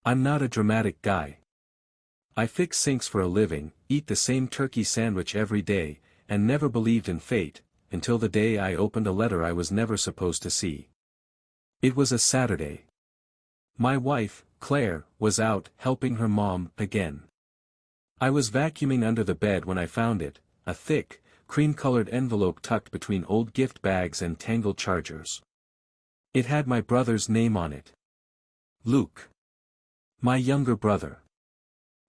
I'm not a dramatic guy. I fix sinks for a living, eat the same turkey sandwich every day, and never believed in fate, until the day I opened a letter I was never supposed to see. It was a Saturday. My wife, Claire, was out helping her mom again. I was vacuuming under the bed when I found it, a thick, cream-colored envelope tucked between old gift bags and tangled chargers. It had my brother's name on it. Luke. My younger brother.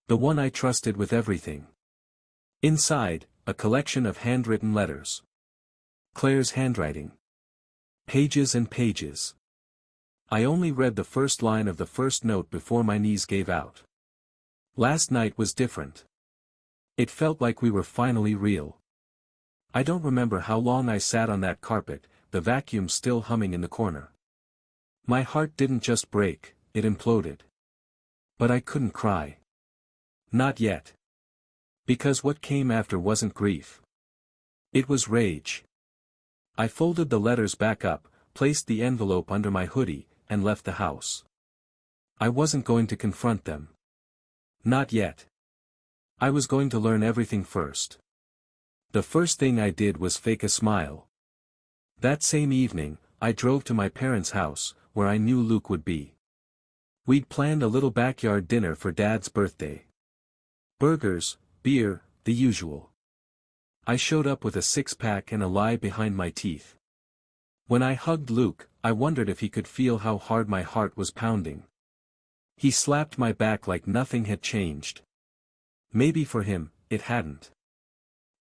The one I trusted with everything. Inside, a collection of handwritten letters. Claire's handwriting. Pages and pages. I only read the first line of the first note before my knees gave out. Last night was different. It felt like we were finally real. I don't remember how long I sat on that carpet, the vacuum still humming in the corner. My heart didn't just break, it imploded. But I couldn't cry. Not yet. Because what came after wasn't grief. It was rage. I folded the letters back up, placed the envelope under my hoodie, and left the house. I wasn't going to confront them. Not yet. I was going to learn everything first. The first thing I did was fake a smile. That same evening, I drove to my parents' house, where I knew Luke would be. We'd planned a little backyard dinner for Dad's birthday. Burgers, beer, the usual. I showed up with a six-pack and a lie behind my teeth. When I hugged Luke, I wondered if he could feel how hard my heart was pounding. He slapped my back like nothing had changed. Maybe for him, it hadn't.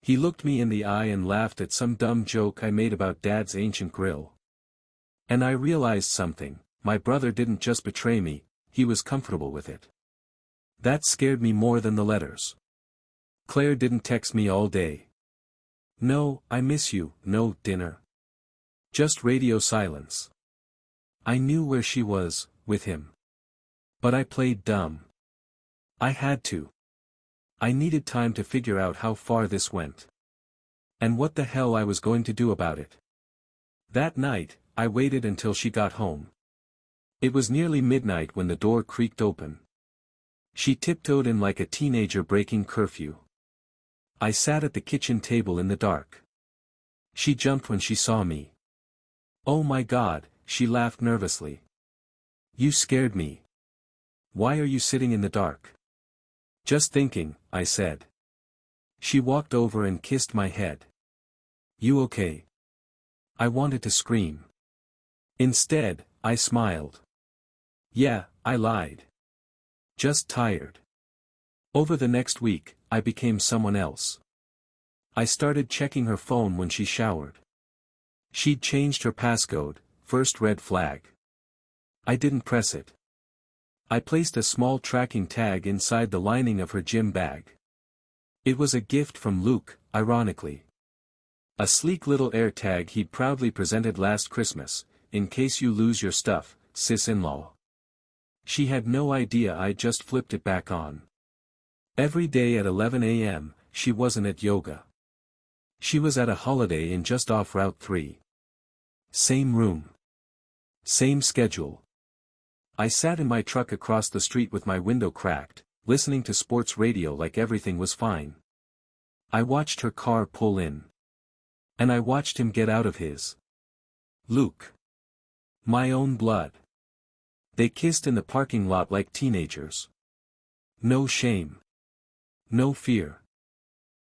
He looked me in the eye and laughed at some dumb joke I made about Dad's ancient grill. And I realized something, my brother didn't just betray me, he was comfortable with it. That scared me more than the letters. Claire didn't text me all day. No, I miss you, no dinner. Just radio silence. I knew where she was, with him. But I played dumb. I had to. I needed time to figure out how far this went. And what the hell I was going to do about it. That night, I waited until she got home. It was nearly midnight when the door creaked open. She tiptoed in like a teenager breaking curfew. I sat at the kitchen table in the dark. She jumped when she saw me. Oh my God, she laughed nervously. You scared me. Why are you sitting in the dark? Just thinking, I said. She walked over and kissed my head. You okay? I wanted to scream. Instead, I smiled. Yeah, I lied. Just tired. Over the next week, I became someone else. I started checking her phone when she showered. She'd changed her passcode, first red flag. I didn't press it. I placed a small tracking tag inside the lining of her gym bag. It was a gift from Luke, ironically. A sleek little air tag he'd proudly presented last Christmas, in case you lose your stuff, sis-in-law. She had no idea I just flipped it back on. Every day at 11 a.m., she wasn't at yoga. She was at a Holiday Inn just off Route 3. Same room. Same schedule. I sat in my truck across the street with my window cracked, listening to sports radio like everything was fine. I watched her car pull in. And I watched him get out of his. Luke. My own blood. They kissed in the parking lot like teenagers. No shame. No fear.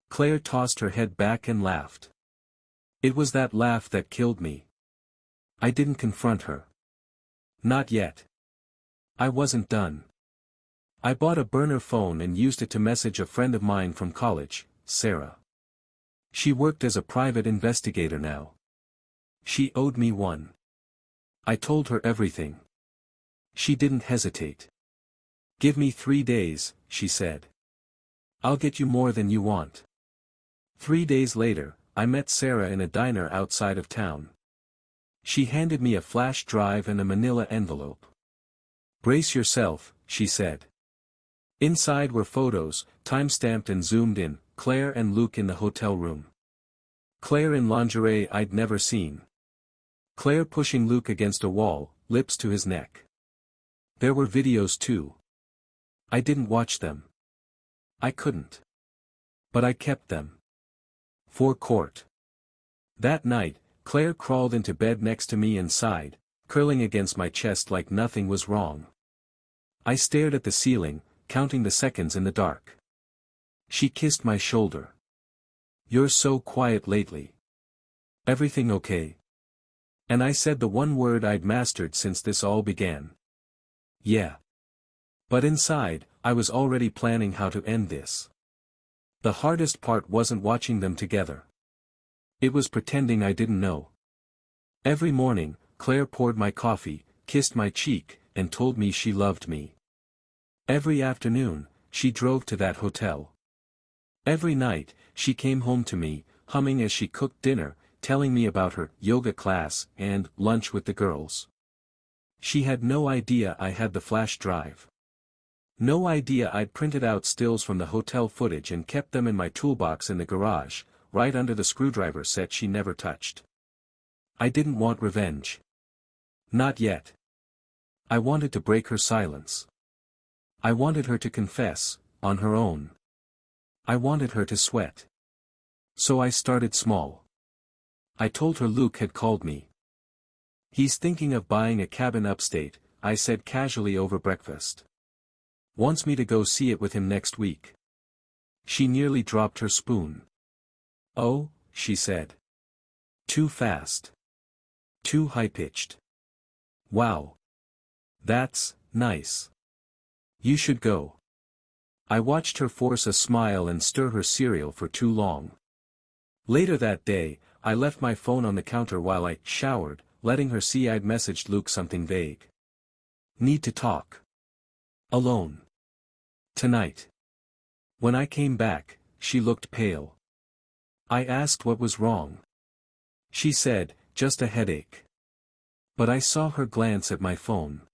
Claire tossed her head back and laughed. It was that laugh that killed me. I didn't confront her. Not yet. I wasn't done. I bought a burner phone and used it to message a friend of mine from college, Sarah. She worked as a private investigator now. She owed me one. I told her everything. She didn't hesitate. Give me 3 days, she said. I'll get you more than you want. 3 days later, I met Sarah in a diner outside of town. She handed me a flash drive and a manila envelope. Brace yourself, she said. Inside were photos, time-stamped and zoomed in, Claire and Luke in the hotel room. Claire in lingerie I'd never seen. Claire pushing Luke against a wall, lips to his neck. There were videos too. I didn't watch them. I couldn't. But I kept them. For court. That night, Claire crawled into bed next to me and sighed, curling against my chest like nothing was wrong. I stared at the ceiling, counting the seconds in the dark. She kissed my shoulder. "You're so quiet lately. Everything okay?" And I said the one word I'd mastered since this all began. "Yeah." But inside, I was already planning how to end this. The hardest part wasn't watching them together. It was pretending I didn't know. Every morning, Claire poured my coffee, kissed my cheek, and told me she loved me. Every afternoon, she drove to that hotel. Every night, she came home to me, humming as she cooked dinner, telling me about her yoga class and lunch with the girls. She had no idea I had the flash drive. No idea I'd printed out stills from the hotel footage and kept them in my toolbox in the garage, right under the screwdriver set she never touched. I didn't want revenge. Not yet. I wanted to break her silence. I wanted her to confess, on her own. I wanted her to sweat. So I started small. I told her Luke had called me. "He's thinking of buying a cabin upstate," I said casually over breakfast. "Wants me to go see it with him next week." She nearly dropped her spoon. "Oh," she said. "Too fast. Too high-pitched. Wow. That's nice. You should go." I watched her force a smile and stir her cereal for too long. Later that day, I left my phone on the counter while I showered, letting her see I'd messaged Luke something vague. "Need to talk. Alone. Tonight." When I came back, she looked pale. I asked what was wrong. She said, "Just a headache." But I saw her glance at my phone.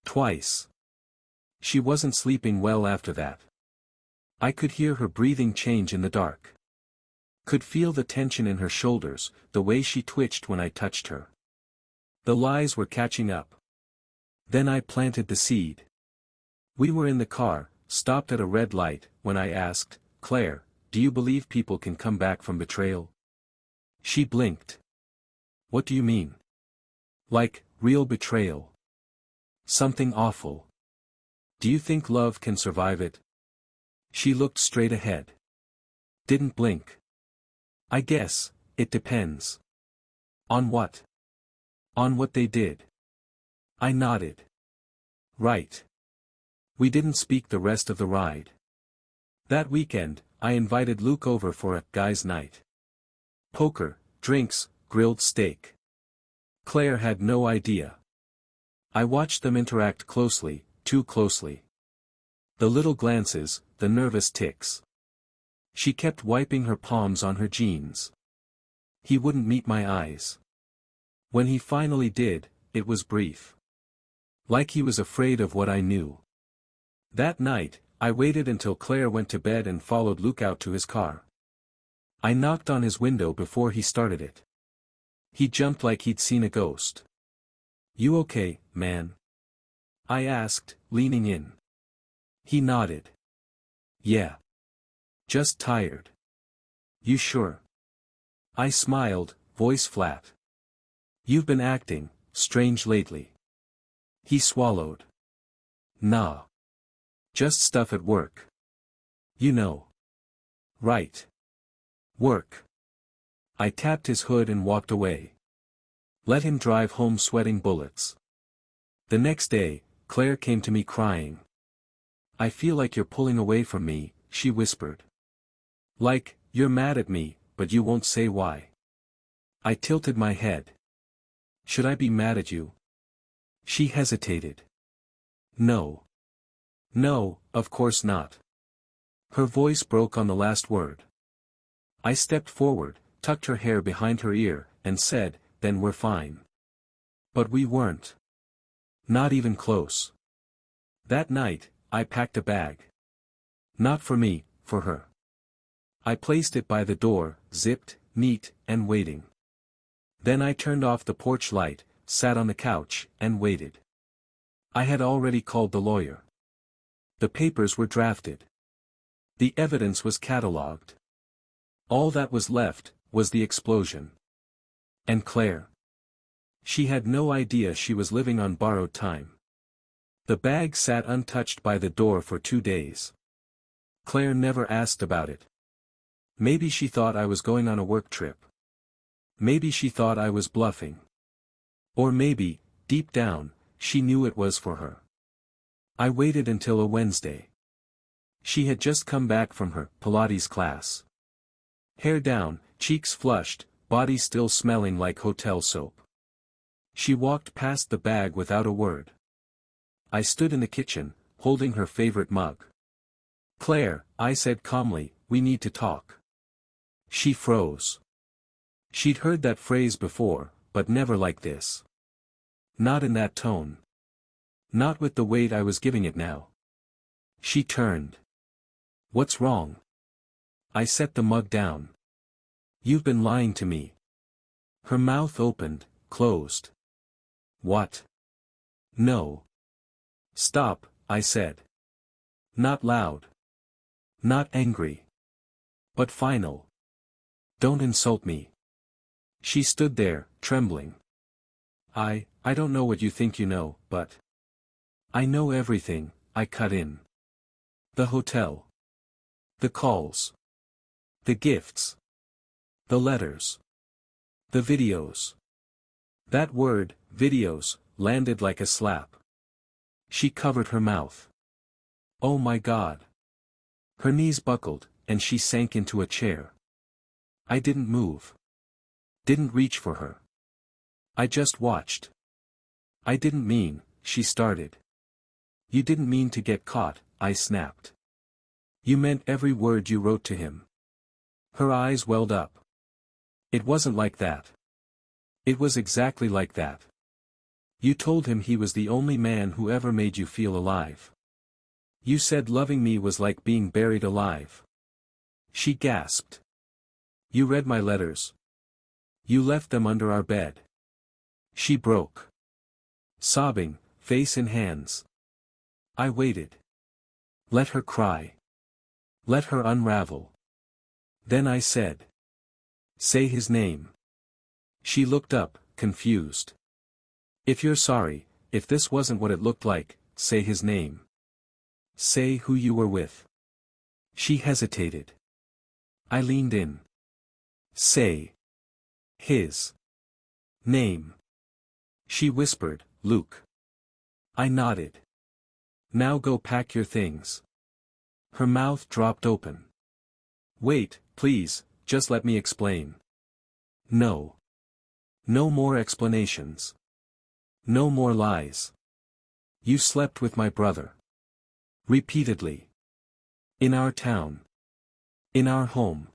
Twice. She wasn't sleeping well after that. I could hear her breathing change in the dark. Could feel the tension in her shoulders, the way she twitched when I touched her. The lies were catching up. Then I planted the seed. We were in the car, stopped at a red light, when I asked, "Claire, do you believe people can come back from betrayal?" She blinked. "What do you mean?" "Like, real betrayal. Something awful. Do you think love can survive it?" She looked straight ahead. Didn't blink. "I guess, it depends." "On what?" "On what they did." I nodded. "Right." We didn't speak the rest of the ride. That weekend, I invited Luke over for a guys' night. Poker, drinks, grilled steak. Claire had no idea. I watched them interact closely, too closely. The little glances, the nervous ticks. She kept wiping her palms on her jeans. He wouldn't meet my eyes. When he finally did, it was brief. Like he was afraid of what I knew. That night, I waited until Claire went to bed and followed Luke out to his car. I knocked on his window before he started it. He jumped like he'd seen a ghost. "You okay, man?" I asked, leaning in. He nodded. "Yeah. Just tired." "You sure?" I smiled, voice flat. "You've been acting strange lately." He swallowed. "Nah. Just stuff at work. You know." "Right. Work." I tapped his hood and walked away. Let him drive home sweating bullets. The next day, Claire came to me crying. "I feel like you're pulling away from me," she whispered. "Like, you're mad at me, but you won't say why." I tilted my head. "Should I be mad at you?" She hesitated. "No. No, of course not." Her voice broke on the last word. I stepped forward, tucked her hair behind her ear, and said, "Then we're fine." But we weren't. Not even close. That night, I packed a bag. Not for me, for her. I placed it by the door, zipped, neat, and waiting. Then I turned off the porch light, sat on the couch, and waited. I had already called the lawyer. The papers were drafted. The evidence was catalogued. All that was left was the explosion. And Claire. She had no idea she was living on borrowed time. The bag sat untouched by the door for 2 days. Claire never asked about it. Maybe she thought I was going on a work trip. Maybe she thought I was bluffing. Or maybe, deep down, she knew it was for her. I waited until a Wednesday. She had just come back from her Pilates class. Hair down, cheeks flushed, body still smelling like hotel soap. She walked past the bag without a word. I stood in the kitchen, holding her favorite mug. "Claire," I said calmly, "we need to talk." She froze. She'd heard that phrase before, but never like this. Not in that tone. Not with the weight I was giving it now. She turned. "What's wrong?" I set the mug down. "You've been lying to me." Her mouth opened, closed. "What?" "No." "Stop," I said. Not loud. Not angry. But final. "Don't insult me." She stood there, trembling. I don't know what you think you know, but I know everything," I cut in. "The hotel. The calls. The gifts. The letters. The videos." That word, videos, landed like a slap. She covered her mouth. Oh my God. Her knees buckled, and she sank into a chair. I didn't move. Didn't reach for her. I just watched. "I didn't mean," she started. "You didn't mean to get caught," I snapped. "You meant every word you wrote to him." Her eyes welled up. "It wasn't like that." "It was exactly like that. You told him he was the only man who ever made you feel alive. You said loving me was like being buried alive." She gasped. "You read my letters. You left them under our bed." She broke. Sobbing, face in hands. I waited. Let her cry. Let her unravel. Then I said, "Say his name." She looked up, confused. "If you're sorry, if this wasn't what it looked like, say his name. Say who you were with." She hesitated. I leaned in. "Say his name." She whispered, "Luke." I nodded. "Now go pack your things." Her mouth dropped open. "Wait, please, just let me explain." "No. No more explanations. No more lies. You slept with my brother. Repeatedly. In our town. In our home.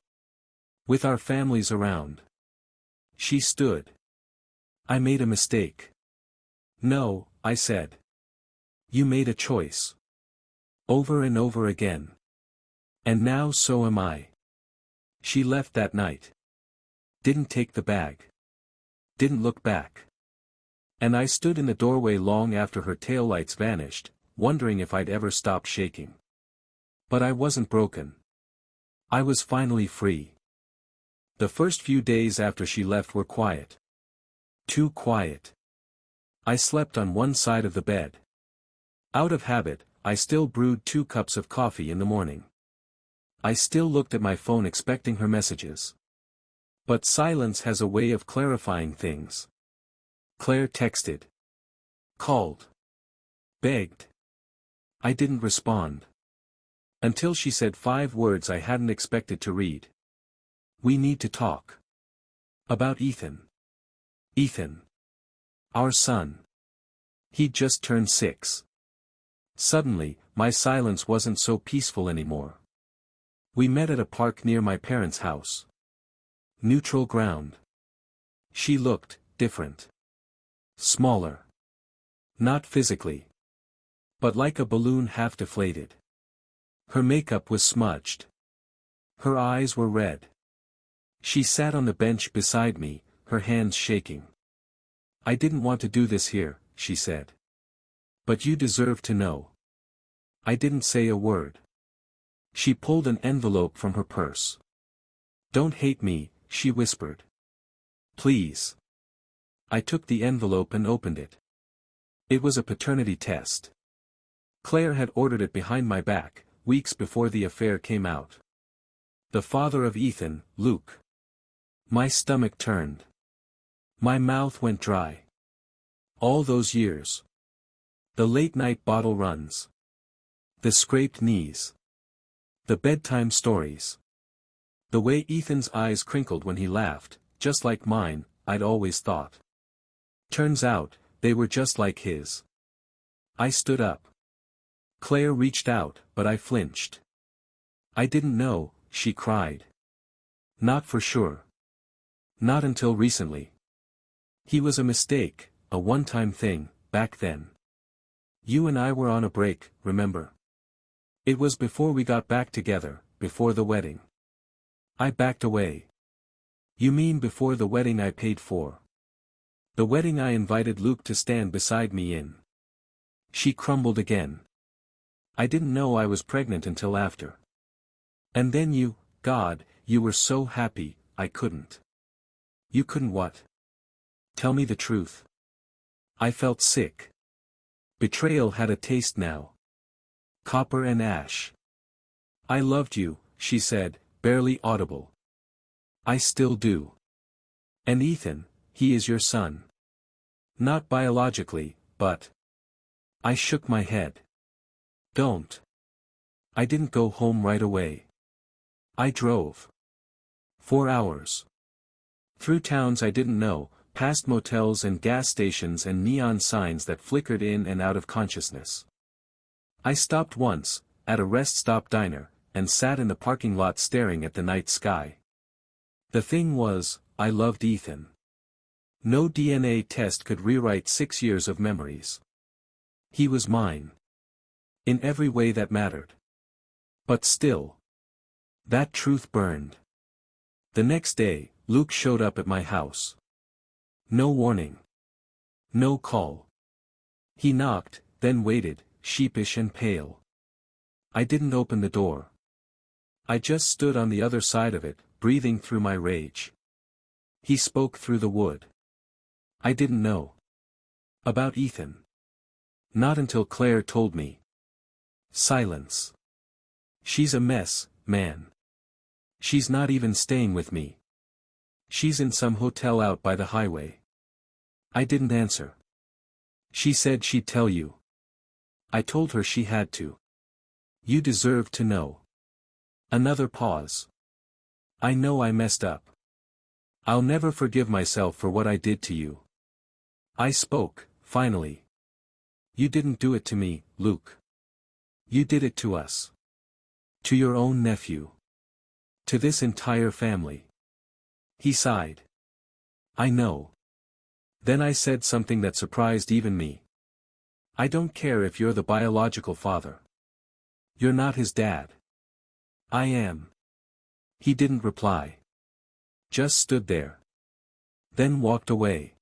With our families around." She stood. "I made a mistake." "No," I said. "You made a choice. Over and over again. And now so am I." She left that night. Didn't take the bag. Didn't look back. And I stood in the doorway long after her taillights vanished, wondering if I'd ever stop shaking. But I wasn't broken. I was finally free. The first few days after she left were quiet. Too quiet. I slept on one side of the bed. Out of habit, I still brewed 2 cups of coffee in the morning. I still looked at my phone expecting her messages. But silence has a way of clarifying things. Claire texted. Called. Begged. I didn't respond. Until she said 5 words I hadn't expected to read. "We need to talk. About Ethan. Ethan. Our son. He'd just turned 6. Suddenly, my silence wasn't so peaceful anymore. We met at a park near my parents' house. Neutral ground. She looked different. Smaller. Not physically. But like a balloon half deflated. Her makeup was smudged. Her eyes were red. She sat on the bench beside me, her hands shaking. "I didn't want to do this here," she said. "But you deserve to know." I didn't say a word. She pulled an envelope from her purse. "Don't hate me," she whispered. "Please." I took the envelope and opened it. It was a paternity test. Claire had ordered it behind my back, weeks before the affair came out. The father of Ethan, Luke. My stomach turned. My mouth went dry. All those years. The late-night bottle runs. The scraped knees. The bedtime stories. The way Ethan's eyes crinkled when he laughed, just like mine, I'd always thought. Turns out, they were just like his. I stood up. Claire reached out, but I flinched. "I didn't know," she cried. "Not for sure. Not until recently. He was a mistake, a one-time thing, back then. You and I were on a break, remember? It was before we got back together, before the wedding." I backed away. "You mean before the wedding I paid for? The wedding I invited Luke to stand beside me in?" She crumbled again. "I didn't know I was pregnant until after. And then God, you were so happy, I couldn't." "You couldn't what? Tell me the truth." I felt sick. Betrayal had a taste now. Copper and ash. "I loved you," she said, barely audible. "I still do. And Ethan, he is your son. Not biologically, but—" I shook my head. "Don't." I didn't go home right away. I drove. 4 hours. Through towns I didn't know, past motels and gas stations and neon signs that flickered in and out of consciousness. I stopped once, at a rest-stop diner, and sat in the parking lot staring at the night sky. The thing was, I loved Ethan. No DNA test could rewrite 6 years of memories. He was mine. In every way that mattered. But still. That truth burned. The next day, Luke showed up at my house. No warning. No call. He knocked, then waited, sheepish and pale. I didn't open the door. I just stood on the other side of it, breathing through my rage. He spoke through the wood. I didn't know. About Ethan. Not until Claire told me. Silence. "She's a mess, man. She's not even staying with me. She's in some hotel out by the highway." I didn't answer. "She said she'd tell you." I told her she had to. "You deserve to know." Another pause. "I know I messed up. I'll never forgive myself for what I did to you." I spoke, finally. "You didn't do it to me, Luke. You did it to us. To your own nephew. To this entire family." He sighed. "I know." Then I said something that surprised even me. "I don't care if you're the biological father. You're not his dad." "I am." He didn't reply. Just stood there. Then walked away.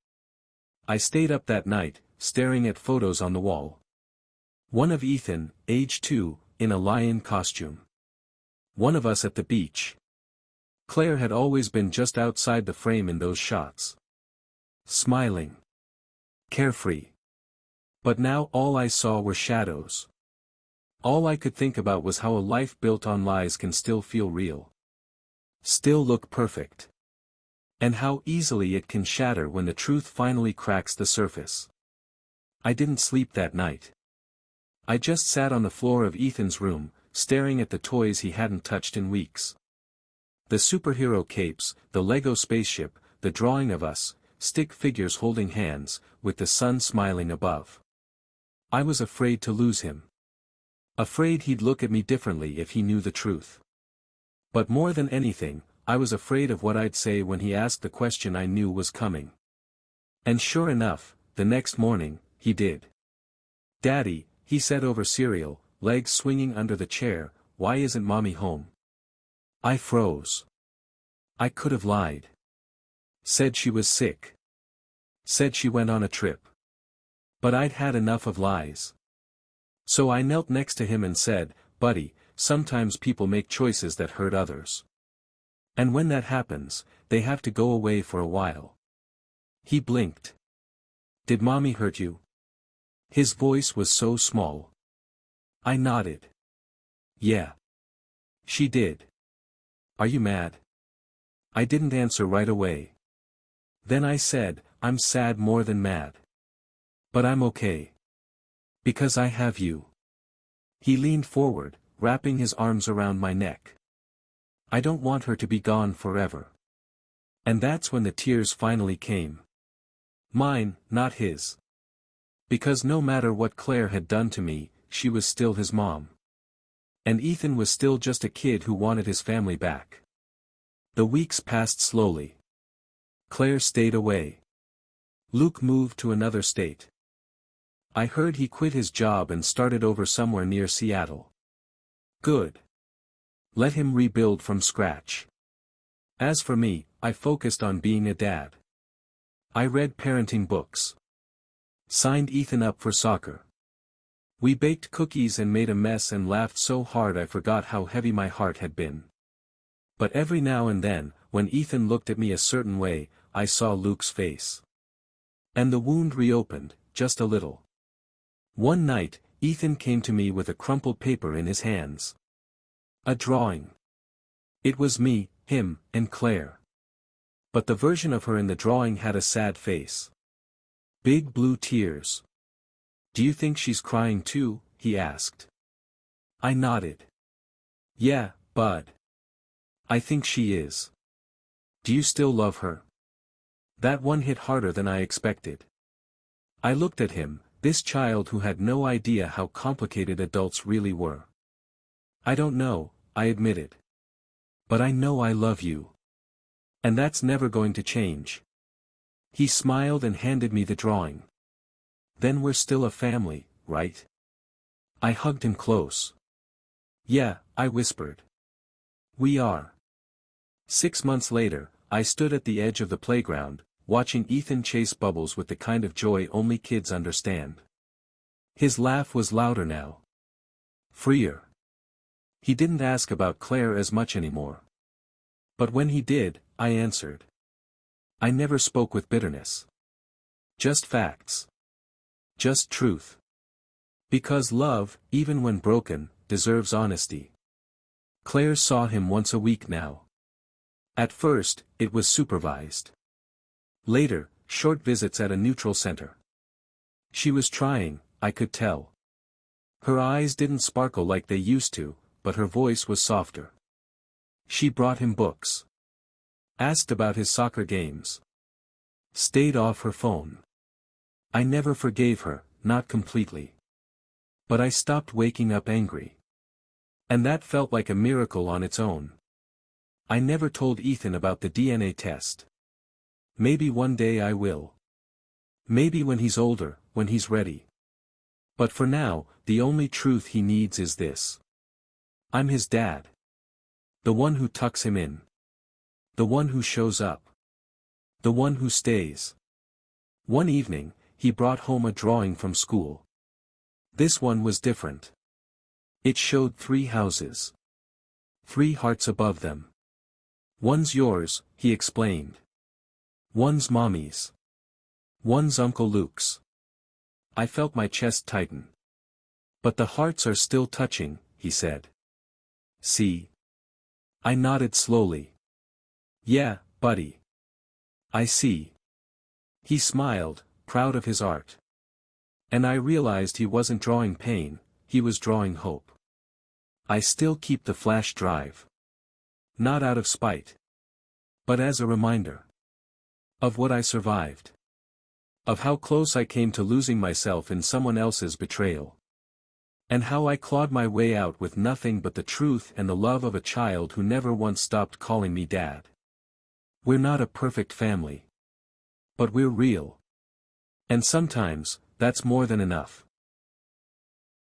I stayed up that night, staring at photos on the wall. One of Ethan, age 2, in a lion costume. One of us at the beach. Claire had always been just outside the frame in those shots. Smiling. Carefree. But now all I saw were shadows. All I could think about was how a life built on lies can still feel real. Still look perfect. And how easily it can shatter when the truth finally cracks the surface. I didn't sleep that night. I just sat on the floor of Ethan's room, staring at the toys he hadn't touched in weeks. The superhero capes, the Lego spaceship, the drawing of us, stick figures holding hands, with the sun smiling above. I was afraid to lose him. Afraid he'd look at me differently if he knew the truth. But more than anything, I was afraid of what I'd say when he asked the question I knew was coming. And sure enough, the next morning, he did. "Daddy," he said over cereal, legs swinging under the chair, "why isn't Mommy home?" I froze. I could have lied. Said she was sick. Said she went on a trip. But I'd had enough of lies. So I knelt next to him and said, "Buddy, sometimes people make choices that hurt others. And when that happens, they have to go away for a while." He blinked. "Did mommy hurt you?" His voice was so small. I nodded. "Yeah. She did." "Are you mad?" I didn't answer right away. Then I said, "I'm sad more than mad. But I'm okay. Because I have you." He leaned forward, wrapping his arms around my neck. "I don't want her to be gone forever." And that's when the tears finally came. Mine, not his. Because no matter what Claire had done to me, she was still his mom. And Ethan was still just a kid who wanted his family back. The weeks passed slowly. Claire stayed away. Luke moved to another state. I heard he quit his job and started over somewhere near Seattle. Good. Let him rebuild from scratch. As for me, I focused on being a dad. I read parenting books. Signed Ethan up for soccer. We baked cookies and made a mess and laughed so hard I forgot how heavy my heart had been. But every now and then, when Ethan looked at me a certain way, I saw Luke's face. And the wound reopened, just a little. One night, Ethan came to me with a crumpled paper in his hands. A drawing. It was me, him, and Claire. But the version of her in the drawing had a sad face. Big blue tears. "Do you think she's crying too?" he asked. I nodded. "Yeah, bud. I think she is." "Do you still love her?" That one hit harder than I expected. I looked at him, this child who had no idea how complicated adults really were. "I don't know," I admitted. "But I know I love you. And that's never going to change." He smiled and handed me the drawing. "Then we're still a family, right?" I hugged him close. "Yeah," I whispered. "We are." 6 months later, I stood at the edge of the playground, watching Ethan chase bubbles with the kind of joy only kids understand. His laugh was louder now. Freer. He didn't ask about Claire as much anymore. But when he did, I answered. I never spoke with bitterness. Just facts. Just truth. Because love, even when broken, deserves honesty. Claire saw him once a week now. At first, it was supervised. Later, short visits at a neutral center. She was trying, I could tell. Her eyes didn't sparkle like they used to, but her voice was softer. She brought him books. Asked about his soccer games. Stayed off her phone. I never forgave her, not completely. But I stopped waking up angry. And that felt like a miracle on its own. I never told Ethan about the DNA test. Maybe one day I will. Maybe when he's older, when he's ready. But for now, the only truth he needs is this. I'm his dad. The one who tucks him in. The one who shows up. The one who stays. One evening, he brought home a drawing from school. This one was different. It showed 3 houses. 3 hearts above them. One's yours, he explained. One's mommy's. One's Uncle Luke's. I felt my chest tighten. But the hearts are still touching, he said. See? I nodded slowly. Yeah, buddy. I see. He smiled, proud of his art. And I realized he wasn't drawing pain, he was drawing hope. I still keep the flash drive. Not out of spite. But as a reminder. Of what I survived. Of how close I came to losing myself in someone else's betrayal. And how I clawed my way out with nothing but the truth and the love of a child who never once stopped calling me dad. We're not a perfect family. But we're real. And sometimes, that's more than enough.